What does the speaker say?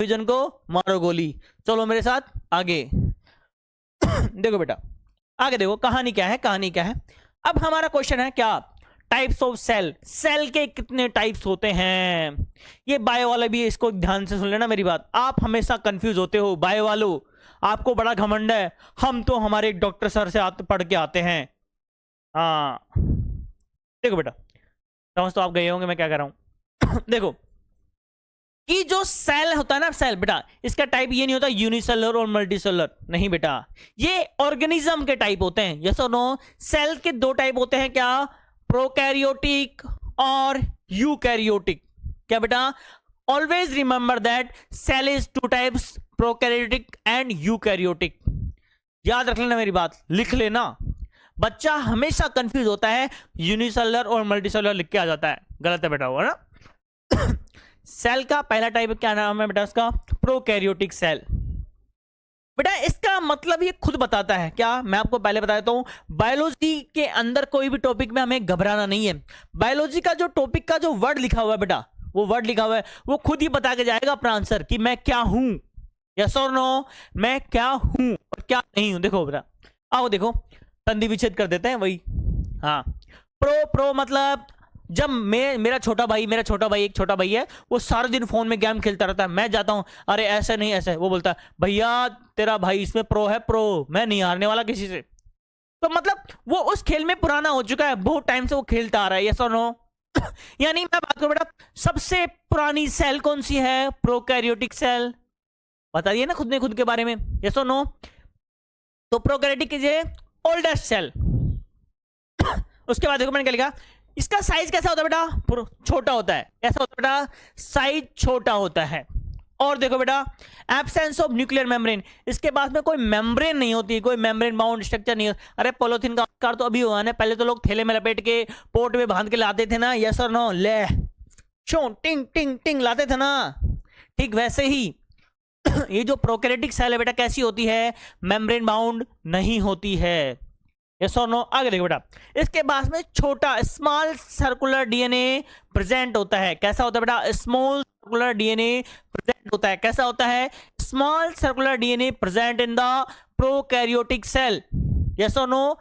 Vision को मारो गोली। चलो मेरे साथ आगे। देखो बेटा आगे देखो, कहानी क्या है, कहानी क्या है। अब हमारा क्वेश्चन है क्या, टाइप्स ऑफ सेल, सेल के कितने टाइप्स होते हैं। ये बायो वाला भी, इसको ध्यान से सुन लेना मेरी बात। आप हमेशा कंफ्यूज होते हो बायो वालों, आपको बड़ा घमंड है, हम तो हमारे डॉक्टर सर से पढ़ के आते हैं। हाँ देखो बेटा, समझ तो आप गए होंगे मैं क्या कर रहा हूं। देखो कि जो सेल होता है ना, सेल बेटा, इसका टाइप ये नहीं होता यूनिसेलुलर और मल्टीसेलुलर, नहीं बेटा, ये ऑर्गेनिज्म के टाइप होते हैं। यस और नो, सेल के दो टाइप होते हैं क्या, प्रोकैरियोटिक और यूकैरियोटिक। क्या बेटा, always remember that cell is two types, prokaryotic and eukaryotic. याद रख लेना मेरी बात, लिख लेना। बच्चा हमेशा कंफ्यूज होता है, यूनिसेलुलर और मल्टीसेलुलर लिख के आ जाता है, गलत है बेटा वो ना। सेल का पहला टाइप क्या नाम है बेटा उसका, प्रोकैरियोटिक सेल। बेटा इसका मतलब ये खुद बताता है क्या, मैं आपको पहले बता देता हूं, बायोलॉजी के अंदर कोई भी टॉपिक में हमें घबराना नहीं है। बायोलॉजी का जो टॉपिक का जो वर्ड लिखा हुआ है बेटा, वो वर्ड लिखा हुआ है, वो खुद ही बता के जाएगा अपना आंसर कि मैं क्या हूं। यस और नो, मैं क्या हूं और क्या नहीं हूं। देखो बेटा, आओ देखो, संधि विच्छेद कर देते हैं वही। हाँ, प्रो मतलब जब मेरा छोटा भाई एक छोटा भाई है, वो सारा दिन फोन में गेम खेलता रहता है, मैं जाता हूं अरे ऐसे नहीं ऐसे, वो बोलता है भैया तेरा भाई इसमें प्रो है, प्रो, मैं नहीं हारने वाला किसी से। तो मतलब वो उस खेल में पुराना हो चुका है, बहुत टाइम से वो खेलता आ रहा है। यस और नो। यानी मैं बात करूं बेटा, सबसे पुरानी सेल कौन सी है, प्रोकैरियोटिक सेल। बता दिए ना खुद ने खुद के बारे में, यस और नो। तो prokaryotic is a oldest cell. उसके बाद देखो मैंने क्या लिखा, इसका साइज कैसा होता है बेटा, छोटा होता है। कैसा होता है बेटा, साइज छोटा होता है। और देखो बेटा, एब्सेंस ऑफ न्यूक्लियर मेम्ब्रेन, इसके पास में कोई मेम्ब्रेन नहीं होती, कोई मेम्ब्रेन बाउंड स्ट्रक्चर नहीं होता। अरे पॉलिथीन का आविष्कार तो अभी हुआ है, पहले तो लोग थैले में लपेट के पोर्ट में बांध के लाते थे ना, यस और नो, ले शो टिंग टिंग टिंग लाते थे ना, ठीक वैसे ही ये जो प्रोकैरियोटिक सेल है बेटा कैसी होती है, मेम्ब्रेन बाउंड नहीं होती है। यस और नो। आगे देखो बेटा, इसके पास में छोटा स्मॉल सर्कुलर डीएनए प्रेजेंट होता है। कैसा होता है बेटा, स्मॉल सर्कुलर डीएनए प्रेजेंट होता है। कैसा होता है, small circular DNA present in the prokaryotic cell. Yes और नो,